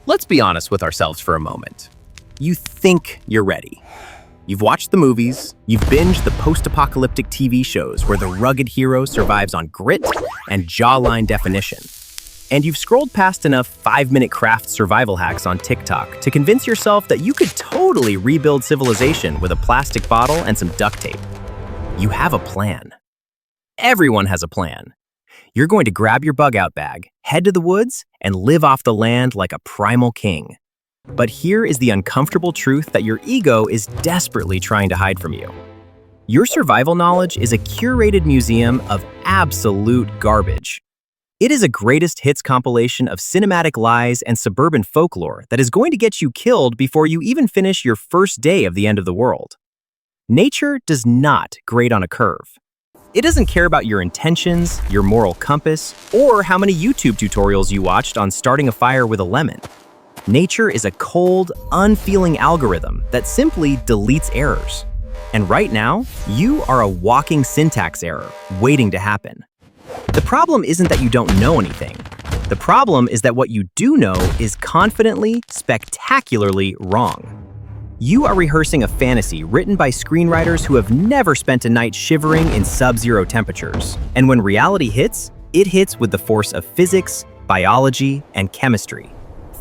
Let's be honest with ourselves for a moment. You think you're ready. You've watched the movies, you've binged the post-apocalyptic TV shows where the rugged hero survives on grit and jawline definition. And you've scrolled past enough 5-minute craft survival hacks on TikTok to convince yourself that you could totally rebuild civilization with a plastic bottle and some duct tape. You have a plan. Everyone has a plan. You're going to grab your bug-out bag, head to the woods, and live off the land like a primal king. But here is the uncomfortable truth that your ego is desperately trying to hide from you. Your survival knowledge is a curated museum of absolute garbage. It is a greatest hits compilation of cinematic lies and suburban folklore that is going to get you killed before you even finish your first day of the end of the world. Nature does not grade on a curve. It doesn't care about your intentions, your moral compass, or how many YouTube tutorials you watched on starting a fire with a lemon. Nature is a cold, unfeeling algorithm that simply deletes errors. And right now, you are a walking syntax error waiting to happen. The problem isn't that you don't know anything. The problem is that what you do know is confidently, spectacularly wrong. You are rehearsing a fantasy written by screenwriters who have never spent a night shivering in sub-zero temperatures. And when reality hits, it hits with the force of physics, biology, and chemistry.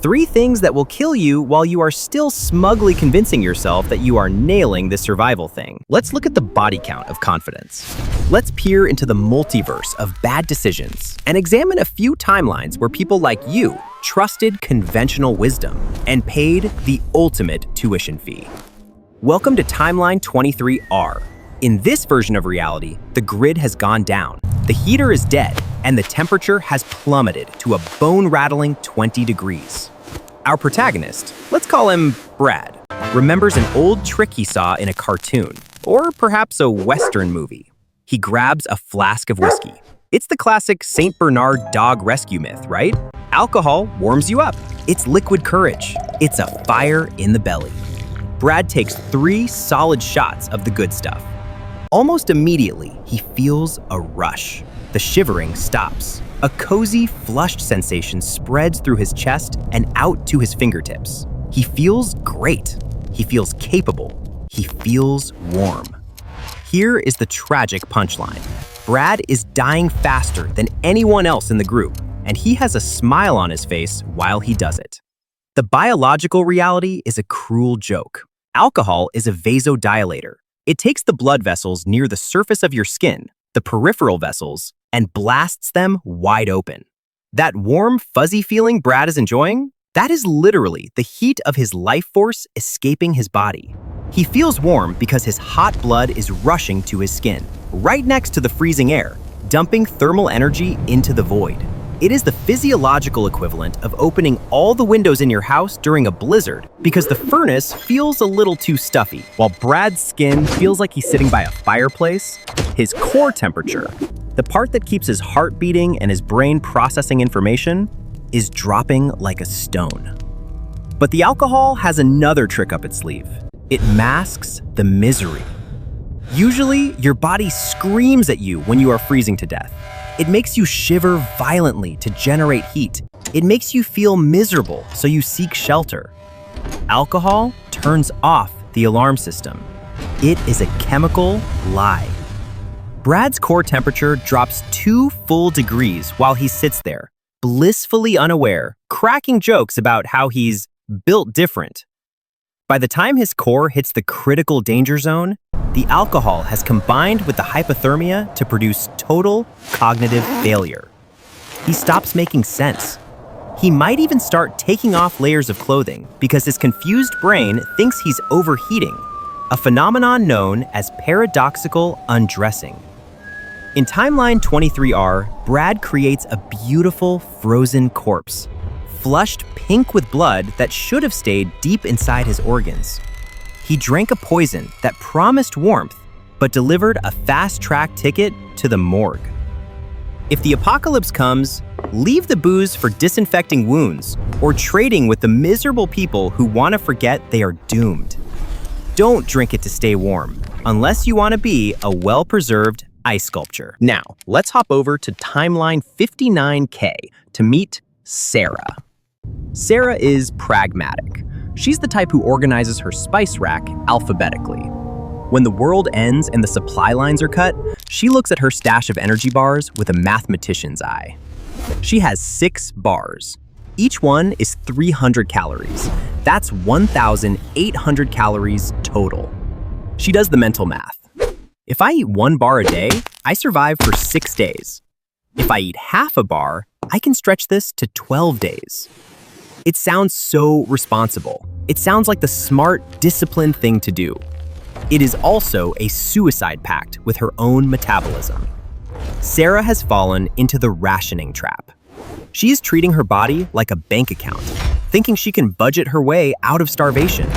3 things that will kill you while you are still smugly convincing yourself that you are nailing this survival thing. Let's look at the body count of confidence. Let's peer into the multiverse of bad decisions and examine a few timelines where people like you trusted conventional wisdom and paid the ultimate tuition fee. Welcome to Timeline 23R. In this version of reality, the grid has gone down, the heater is dead, and the temperature has plummeted to a bone-rattling 20 degrees. Our protagonist, let's call him Brad, remembers an old trick he saw in a cartoon, or perhaps a Western movie. He grabs a flask of whiskey. It's the classic St. Bernard dog rescue myth, right? Alcohol warms you up. It's liquid courage. It's a fire in the belly. Brad takes 3 solid shots of the good stuff. Almost immediately, he feels a rush. The shivering stops. A cozy, flushed sensation spreads through his chest and out to his fingertips. He feels great. He feels capable. He feels warm. Here is the tragic punchline. Brad is dying faster than anyone else in the group, and he has a smile on his face while he does it. The biological reality is a cruel joke. Alcohol is a vasodilator. It takes the blood vessels near the surface of your skin, the peripheral vessels, and blasts them wide open. That warm, fuzzy feeling Brad is enjoying, that is literally the heat of his life force escaping his body. He feels warm because his hot blood is rushing to his skin, right next to the freezing air, dumping thermal energy into the void. It is the physiological equivalent of opening all the windows in your house during a blizzard because the furnace feels a little too stuffy. While Brad's skin feels like he's sitting by a fireplace, his core temperature, the part that keeps his heart beating and his brain processing information, is dropping like a stone. But the alcohol has another trick up its sleeve. It masks the misery. Usually, your body screams at you when you are freezing to death. It makes you shiver violently to generate heat. It makes you feel miserable, so you seek shelter. Alcohol turns off the alarm system. It is a chemical lie. Brad's core temperature drops 2 full degrees while he sits there, blissfully unaware, cracking jokes about how he's built different. By the time his core hits the critical danger zone, the alcohol has combined with the hypothermia to produce total cognitive failure. He stops making sense. He might even start taking off layers of clothing because his confused brain thinks he's overheating, a phenomenon known as paradoxical undressing. In Timeline 23R, Brad creates a beautiful frozen corpse, flushed pink with blood that should have stayed deep inside his organs. He drank a poison that promised warmth, but delivered a fast-track ticket to the morgue. If the apocalypse comes, leave the booze for disinfecting wounds or trading with the miserable people who want to forget they are doomed. Don't drink it to stay warm, unless you want to be a well-preserved ice sculpture. Now, let's hop over to Timeline 59K to meet Sarah. Sarah is pragmatic. She's the type who organizes her spice rack alphabetically. When the world ends and the supply lines are cut, she looks at her stash of energy bars with a mathematician's eye. She has 6 bars. Each one is 300 calories. That's 1,800 calories total. She does the mental math. If I eat 1 bar a day, I survive for 6 days. If I eat half a bar, I can stretch this to 12 days. It sounds so responsible. It sounds like the smart, disciplined thing to do. It is also a suicide pact with her own metabolism. Sarah has fallen into the rationing trap. She is treating her body like a bank account, thinking she can budget her way out of starvation.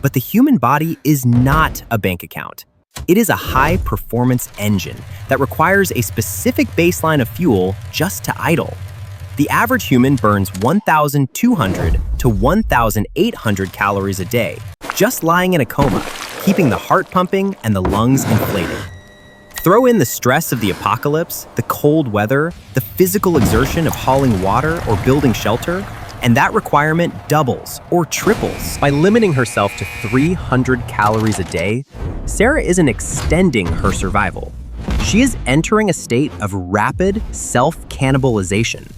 But the human body is not a bank account. It is a high-performance engine that requires a specific baseline of fuel just to idle. The average human burns 1,200 to 1,800 calories a day, just lying in a coma, keeping the heart pumping and the lungs inflated. Throw in the stress of the apocalypse, the cold weather, the physical exertion of hauling water or building shelter, and that requirement doubles or triples. By limiting herself to 300 calories a day, Sarah isn't extending her survival. She is entering a state of rapid self-cannibalization.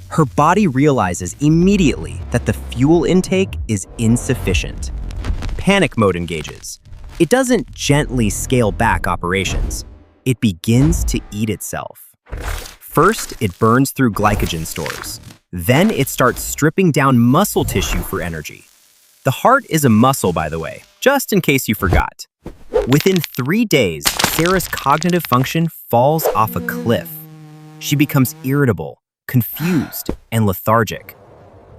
Her body realizes immediately that the fuel intake is insufficient. Panic mode engages. It doesn't gently scale back operations. It begins to eat itself. First, it burns through glycogen stores. Then it starts stripping down muscle tissue for energy. The heart is a muscle, by the way, just in case you forgot. Within 3 days, Sarah's cognitive function falls off a cliff. She becomes irritable, confused, and lethargic.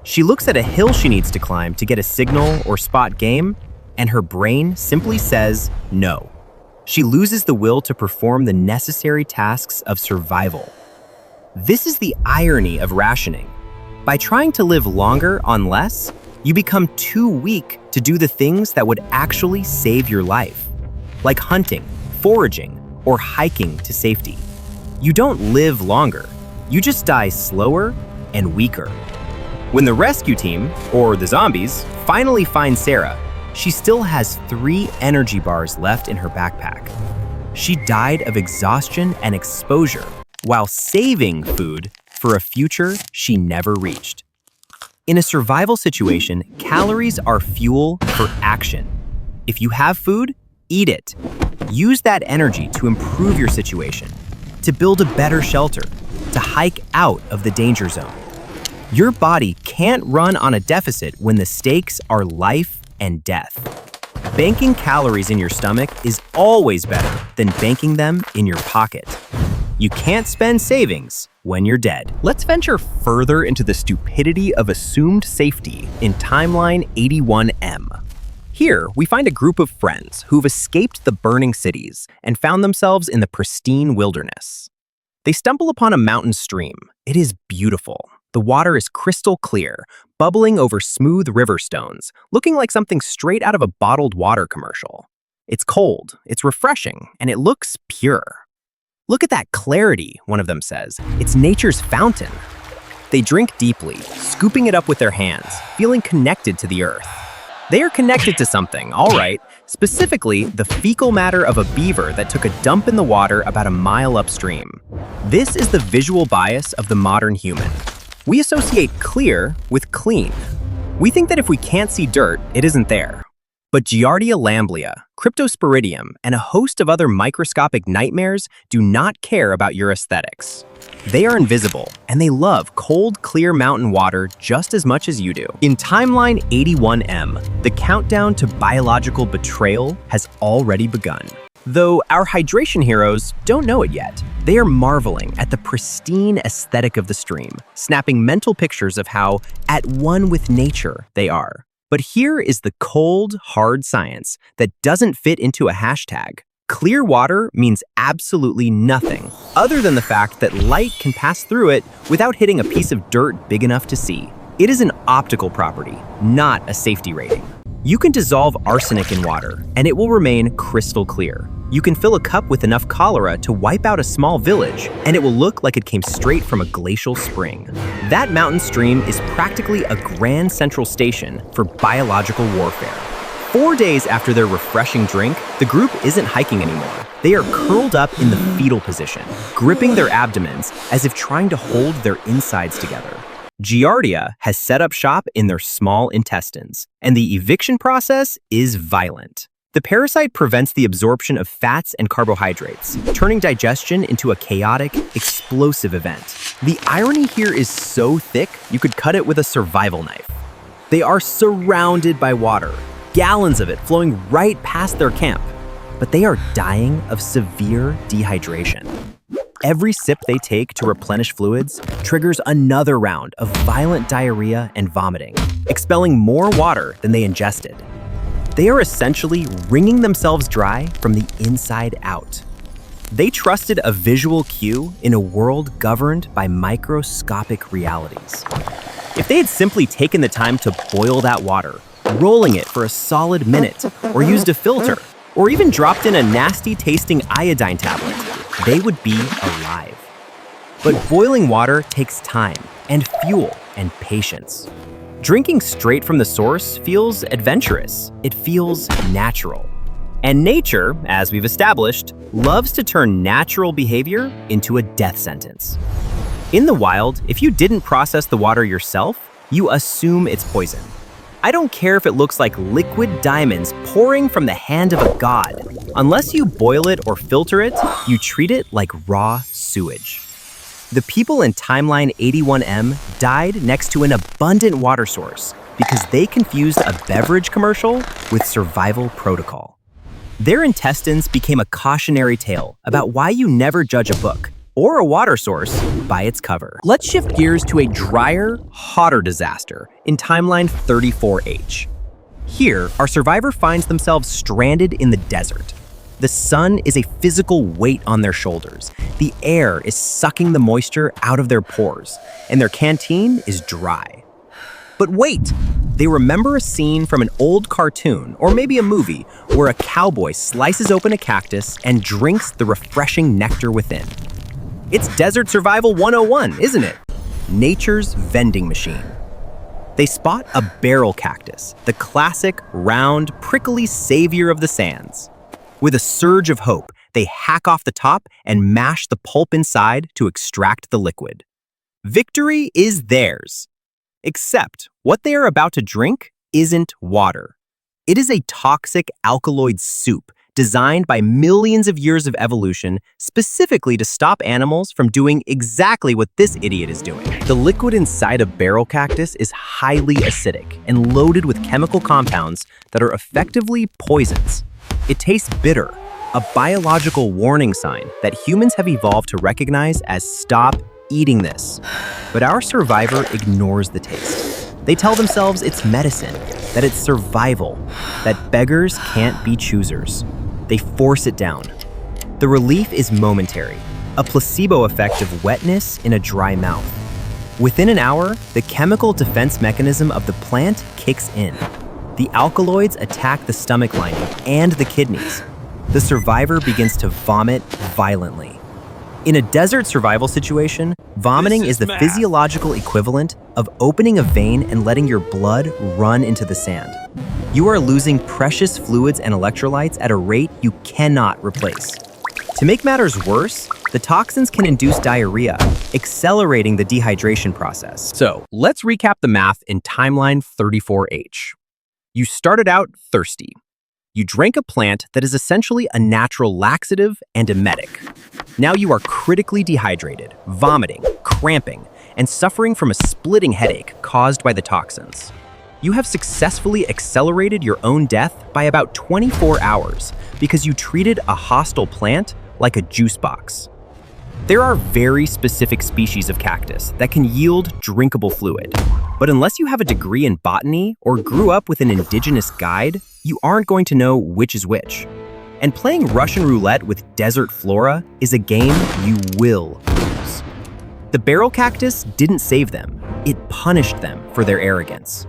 She looks at a hill she needs to climb to get a signal or spot game, and her brain simply says no. She loses the will to perform the necessary tasks of survival. This is the irony of rationing. By trying to live longer on less, you become too weak to do the things that would actually save your life, like hunting, foraging, or hiking to safety. You don't live longer. You just die slower and weaker. When the rescue team, or the zombies, finally find Sarah, she still has 3 energy bars left in her backpack. She died of exhaustion and exposure while saving food for a future she never reached. In a survival situation, calories are fuel for action. If you have food, eat it. Use that energy to improve your situation, to build a better shelter, to hike out of the danger zone. Your body can't run on a deficit when the stakes are life and death. Banking calories in your stomach is always better than banking them in your pocket. You can't spend savings when you're dead. Let's venture further into the stupidity of assumed safety in Timeline 81M. Here, we find a group of friends who've escaped the burning cities and found themselves in the pristine wilderness. They stumble upon a mountain stream. It is beautiful. The water is crystal clear, bubbling over smooth river stones, looking like something straight out of a bottled water commercial. It's cold, it's refreshing, and it looks pure. Look at that clarity, one of them says. It's nature's fountain. They drink deeply, scooping it up with their hands, feeling connected to the earth. They are connected to something, all right, specifically the fecal matter of a beaver that took a dump in the water about a mile upstream. This is the visual bias of the modern human. We associate clear with clean. We think that if we can't see dirt, it isn't there. But Giardia lamblia, Cryptosporidium, and a host of other microscopic nightmares do not care about your aesthetics. They are invisible, and they love cold, clear mountain water just as much as you do. In Timeline 81M, the countdown to biological betrayal has already begun. Though our hydration heroes don't know it yet, they are marveling at the pristine aesthetic of the stream, snapping mental pictures of how at one with nature they are. But here is the cold, hard science that doesn't fit into a hashtag. Clear water means absolutely nothing, other than the fact that light can pass through it without hitting a piece of dirt big enough to see. It is an optical property, not a safety rating. You can dissolve arsenic in water, and it will remain crystal clear. You can fill a cup with enough cholera to wipe out a small village, and it will look like it came straight from a glacial spring. That mountain stream is practically a grand central station for biological warfare. 4 days after their refreshing drink, the group isn't hiking anymore. They are curled up in the fetal position, gripping their abdomens as if trying to hold their insides together. Giardia has set up shop in their small intestines, and the eviction process is violent. The parasite prevents the absorption of fats and carbohydrates, turning digestion into a chaotic, explosive event. The irony here is so thick, you could cut it with a survival knife. They are surrounded by water, gallons of it flowing right past their camp, but they are dying of severe dehydration. Every sip they take to replenish fluids triggers another round of violent diarrhea and vomiting, expelling more water than they ingested. They are essentially wringing themselves dry from the inside out. They trusted a visual cue in a world governed by microscopic realities. If they had simply taken the time to boil that water, rolling it for a solid minute, or used a filter, or even dropped in a nasty-tasting iodine tablet, they would be alive. But boiling water takes time and fuel and patience. Drinking straight from the source feels adventurous. It feels natural. And nature, as we've established, loves to turn natural behavior into a death sentence. In the wild, if you didn't process the water yourself, you assume it's poison. I don't care if it looks like liquid diamonds pouring from the hand of a god. Unless you boil it or filter it, you treat it like raw sewage. The people in Timeline 81M died next to an abundant water source because they confused a beverage commercial with survival protocol. Their intestines became a cautionary tale about why you never judge a book or a water source by its cover. Let's shift gears to a drier, hotter disaster in Timeline 34H. Here, our survivor finds themselves stranded in the desert. The sun is a physical weight on their shoulders. The air is sucking the moisture out of their pores, and their canteen is dry. But wait, they remember a scene from an old cartoon or maybe a movie where a cowboy slices open a cactus and drinks the refreshing nectar within. It's Desert Survival 101, isn't it? Nature's vending machine. They spot a barrel cactus, the classic, round, prickly savior of the sands. With a surge of hope, they hack off the top and mash the pulp inside to extract the liquid. Victory is theirs. Except what they are about to drink isn't water. It is a toxic alkaloid soup designed by millions of years of evolution specifically to stop animals from doing exactly what this idiot is doing. The liquid inside a barrel cactus is highly acidic and loaded with chemical compounds that are effectively poisons. It tastes bitter, a biological warning sign that humans have evolved to recognize as stop eating this. But our survivor ignores the taste. They tell themselves it's medicine, that it's survival, that beggars can't be choosers. They force it down. The relief is momentary, a placebo effect of wetness in a dry mouth. Within an hour, the chemical defense mechanism of the plant kicks in. The alkaloids attack the stomach lining and the kidneys. The survivor begins to vomit violently. In a desert survival situation, vomiting is the physiological equivalent of opening a vein and letting your blood run into the sand. You are losing precious fluids and electrolytes at a rate you cannot replace. To make matters worse, the toxins can induce diarrhea, accelerating the dehydration process. So, let's recap the math in Timeline 34H. You started out thirsty. You drank a plant that is essentially a natural laxative and emetic. Now you are critically dehydrated, vomiting, cramping, and suffering from a splitting headache caused by the toxins. You have successfully accelerated your own death by about 24 hours because you treated a hostile plant like a juice box. There are very specific species of cactus that can yield drinkable fluid, but unless you have a degree in botany or grew up with an indigenous guide, you aren't going to know which is which. And playing Russian roulette with desert flora is a game you will lose. The barrel cactus didn't save them, it punished them for their arrogance.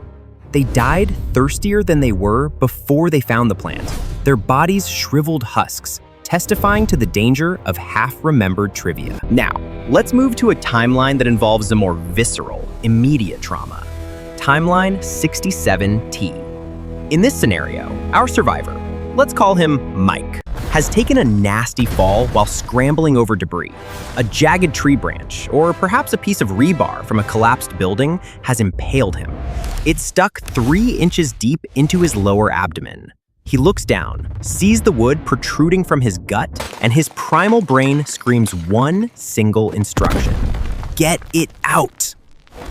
They died thirstier than they were before they found the plant, their bodies shriveled husks, testifying to the danger of half-remembered trivia. Now, let's move to a timeline that involves a more visceral, immediate trauma. Timeline 67T. In this scenario, our survivor, let's call him Mike, has taken a nasty fall while scrambling over debris. A jagged tree branch, or perhaps a piece of rebar from a collapsed building, has impaled him. It stuck 3 inches deep into his lower abdomen. He looks down, sees the wood protruding from his gut, and his primal brain screams one single instruction: get it out!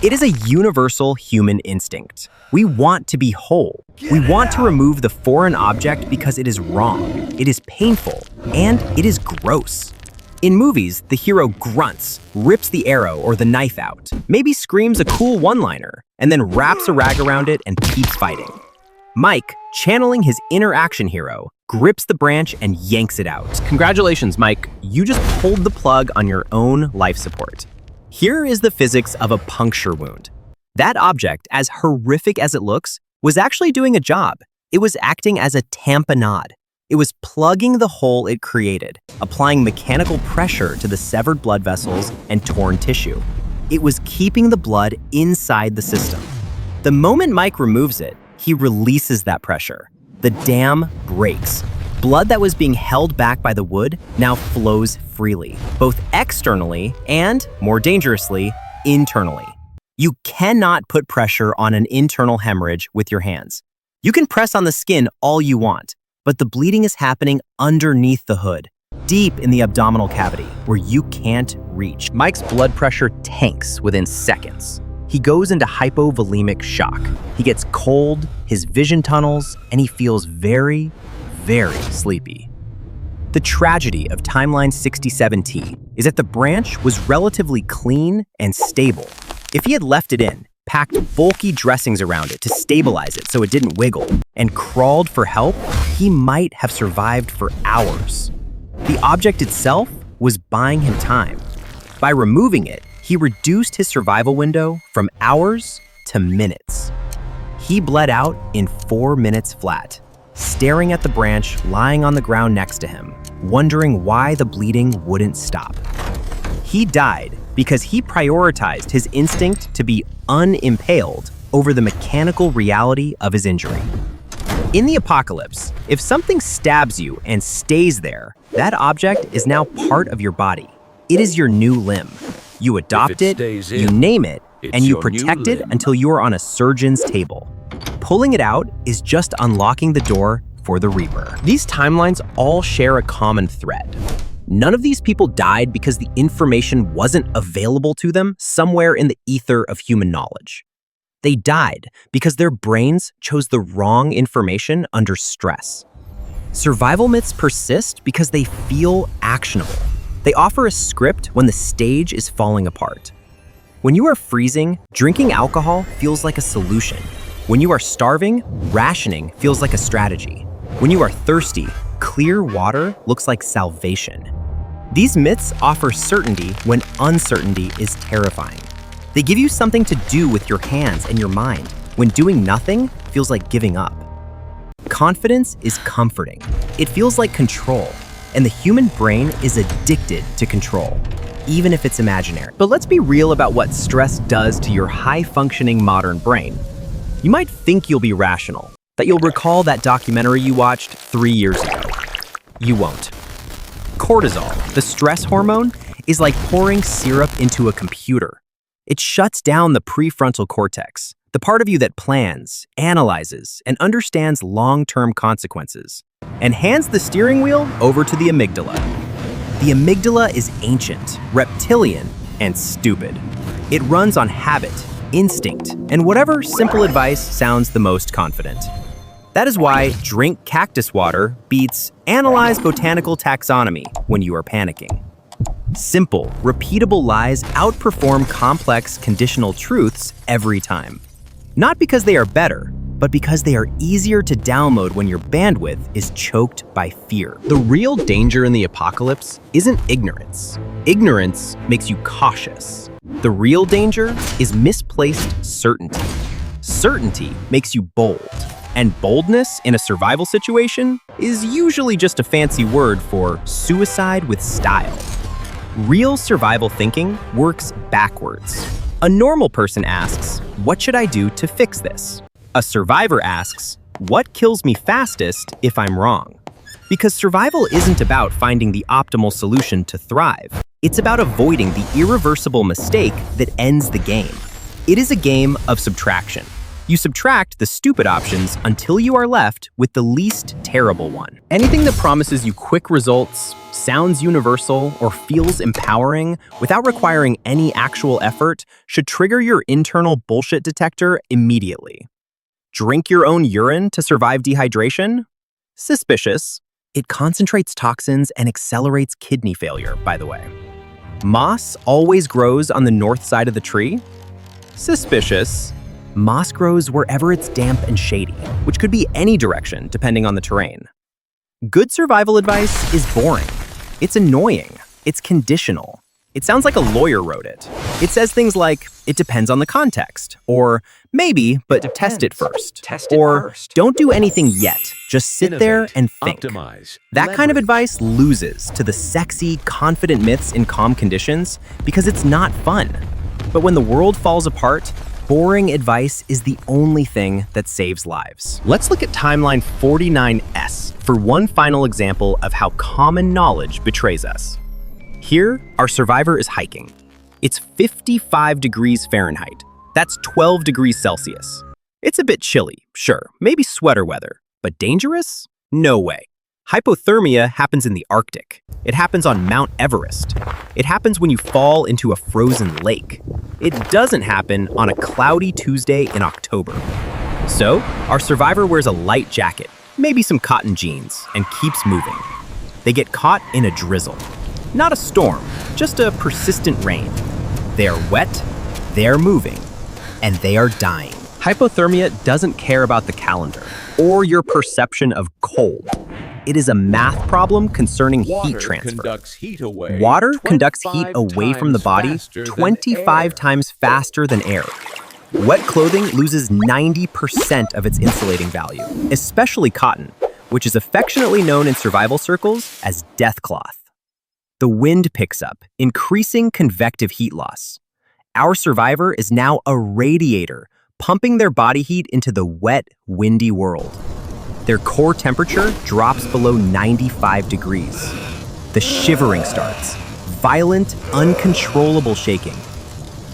It is a universal human instinct. We want to be whole. We want to remove the foreign object because it is wrong, it is painful, and it is gross. In movies, the hero grunts, rips the arrow or the knife out, maybe screams a cool one-liner, and then wraps a rag around it and keeps fighting. Mike, channeling his inner action hero, grips the branch and yanks it out. Congratulations, Mike. You just pulled the plug on your own life support. Here is the physics of a puncture wound. That object, as horrific as it looks, was actually doing a job. It was acting as a tamponade. It was plugging the hole it created, applying mechanical pressure to the severed blood vessels and torn tissue. It was keeping the blood inside the system. The moment Mike removes it, he releases that pressure. The dam breaks. Blood that was being held back by the wood now flows freely, both externally and, more dangerously, internally. You cannot put pressure on an internal hemorrhage with your hands. You can press on the skin all you want, but the bleeding is happening underneath the hood, deep in the abdominal cavity, where you can't reach. Mike's blood pressure tanks within seconds. He goes into hypovolemic shock. He gets cold, his vision tunnels, and he feels very, very sleepy. The tragedy of timeline 67T is that the branch was relatively clean and stable. If he had left it in, packed bulky dressings around it to stabilize it so it didn't wiggle, and crawled for help, he might have survived for hours. The object itself was buying him time. By removing it, he reduced his survival window from hours to minutes. He bled out in 4 minutes flat, staring at the branch lying on the ground next to him, wondering why the bleeding wouldn't stop. He died because he prioritized his instinct to be unimpaled over the mechanical reality of his injury. In the apocalypse, if something stabs you and stays there, that object is now part of your body. It is your new limb. You adopt it, you name it, and you protect it until you are on a surgeon's table. Pulling it out is just unlocking the door for the Reaper. These timelines all share a common thread. None of these people died because the information wasn't available to them somewhere in the ether of human knowledge. They died because their brains chose the wrong information under stress. Survival myths persist because they feel actionable. They offer a script when the stage is falling apart. When you are freezing, drinking alcohol feels like a solution. When you are starving, rationing feels like a strategy. When you are thirsty, clear water looks like salvation. These myths offer certainty when uncertainty is terrifying. They give you something to do with your hands and your mind when doing nothing feels like giving up. Confidence is comforting. It feels like control, and the human brain is addicted to control, even if it's imaginary. But let's be real about what stress does to your high-functioning modern brain. You might think you'll be rational, that you'll recall that documentary you watched 3 years ago. You won't. Cortisol, the stress hormone, is like pouring syrup into a computer. It shuts down the prefrontal cortex, the part of you that plans, analyzes, and understands long-term consequences, and hands the steering wheel over to the amygdala. The amygdala is ancient, reptilian, and stupid. It runs on habit, instinct, and whatever simple advice sounds the most confident. That is why drink cactus water beats analyze botanical taxonomy when you are panicking. Simple, repeatable lies outperform complex conditional truths every time. Not because they are better, but because they are easier to download when your bandwidth is choked by fear. The real danger in the apocalypse isn't ignorance. Ignorance makes you cautious. The real danger is misplaced certainty. Certainty makes you bold. And boldness in a survival situation is usually just a fancy word for suicide with style. Real survival thinking works backwards. A normal person asks, "What should I do to fix this?" A survivor asks, "What kills me fastest if I'm wrong?" Because survival isn't about finding the optimal solution to thrive. It's about avoiding the irreversible mistake that ends the game. It is a game of subtraction. You subtract the stupid options until you are left with the least terrible one. Anything that promises you quick results, sounds universal, or feels empowering without requiring any actual effort should trigger your internal bullshit detector immediately. Drink your own urine to survive dehydration? Suspicious. It concentrates toxins and accelerates kidney failure, by the way. Moss always grows on the north side of the tree? Suspicious. Moss grows wherever it's damp and shady, which could be any direction depending on the terrain. Good survival advice is boring. It's annoying. It's conditional. It sounds like a lawyer wrote it. It says things like, "It depends on the context," or "Maybe, but test it first," or "Don't do anything yet, just sit there and think." That kind of advice loses to the sexy, confident myths in calm conditions because it's not fun. But when the world falls apart, boring advice is the only thing that saves lives. Let's look at timeline 49S for one final example of how common knowledge betrays us. Here, our survivor is hiking. It's 55 degrees Fahrenheit. That's 12 degrees Celsius. It's a bit chilly, sure, maybe sweater weather, but dangerous? No way. Hypothermia happens in the Arctic. It happens on Mount Everest. It happens when you fall into a frozen lake. It doesn't happen on a cloudy Tuesday in October. So, our survivor wears a light jacket, maybe some cotton jeans, and keeps moving. They get caught in a drizzle. Not a storm, just a persistent rain. They are wet, they are moving, and they are dying. Hypothermia doesn't care about the calendar or your perception of cold. It is a math problem concerning heat transfer. Water conducts heat away from the body 25 times faster than air. Wet clothing loses 90% of its insulating value, especially cotton, which is affectionately known in survival circles as death cloth. The wind picks up, increasing convective heat loss. Our survivor is now a radiator, pumping their body heat into the wet, windy world. Their core temperature drops below 95 degrees. The shivering starts, violent, uncontrollable shaking.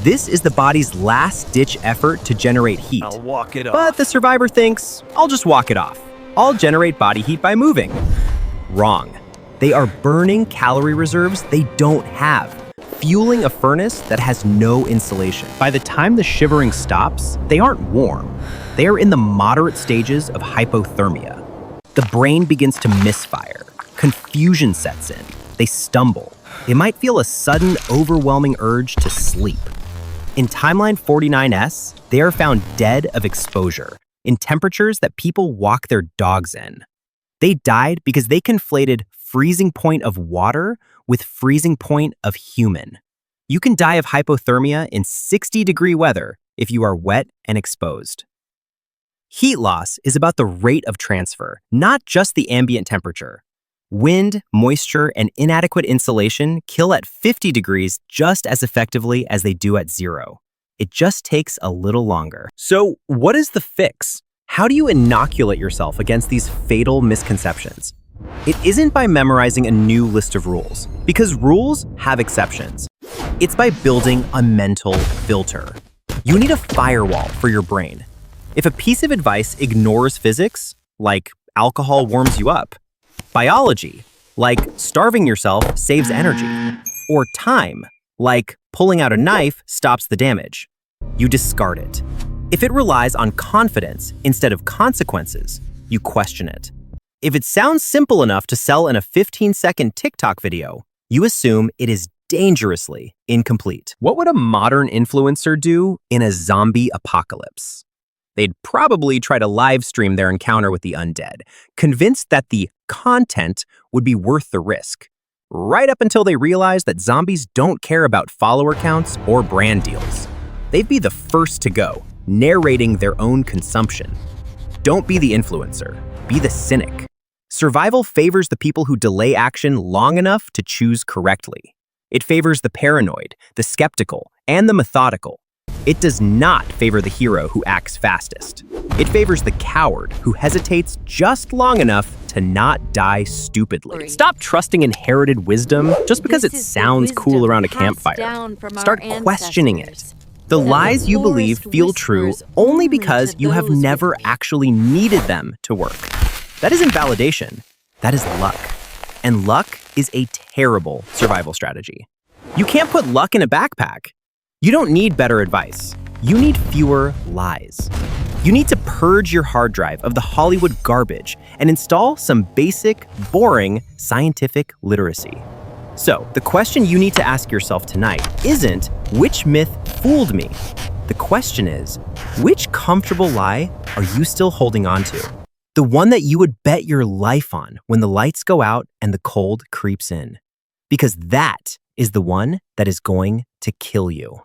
This is the body's last-ditch effort to generate heat. I'll walk it off. But the survivor thinks, "I'll just walk it off. I'll generate body heat by moving." Wrong. They are burning calorie reserves they don't have, fueling a furnace that has no insulation. By the time the shivering stops, they aren't warm. They are in the moderate stages of hypothermia. The brain begins to misfire. Confusion sets in. They stumble. They might feel a sudden, overwhelming urge to sleep. In timeline 49S, they are found dead of exposure, in temperatures that people walk their dogs in. They died because they conflated freezing point of water with freezing point of human. You can die of hypothermia in 60-degree weather if you are wet and exposed. Heat loss is about the rate of transfer, not just the ambient temperature. Wind, moisture, and inadequate insulation kill at 50 degrees just as effectively as they do at 0. It just takes a little longer. So, what is the fix? How do you inoculate yourself against these fatal misconceptions? It isn't by memorizing a new list of rules, because rules have exceptions. It's by building a mental filter. You need a firewall for your brain. If a piece of advice ignores physics, like alcohol warms you up, biology, like starving yourself saves energy, or time, like pulling out a knife stops the damage, you discard it. If it relies on confidence instead of consequences, you question it. If it sounds simple enough to sell in a 15-second TikTok video, you assume it is dangerously incomplete. What would a modern influencer do in a zombie apocalypse? They'd probably try to live stream their encounter with the undead, convinced that the content would be worth the risk, right up until they realize that zombies don't care about follower counts or brand deals. They'd be the first to go, narrating their own consumption. Don't be the influencer, be the cynic. Survival favors the people who delay action long enough to choose correctly. It favors the paranoid, the skeptical, and the methodical. It does not favor the hero who acts fastest. It favors the coward who hesitates just long enough to not die stupidly. Stop trusting inherited wisdom just because it sounds cool around a campfire. Start questioning it. The lies you believe feel true only because you have never actually needed them to work. That isn't validation, that is luck. And luck is a terrible survival strategy. You can't put luck in a backpack. You don't need better advice. You need fewer lies. You need to purge your hard drive of the Hollywood garbage and install some basic, boring scientific literacy. So, the question you need to ask yourself tonight isn't, which myth fooled me? The question is, which comfortable lie are you still holding on to? The one that you would bet your life on when the lights go out and the cold creeps in. Because that is the one that is going to kill you.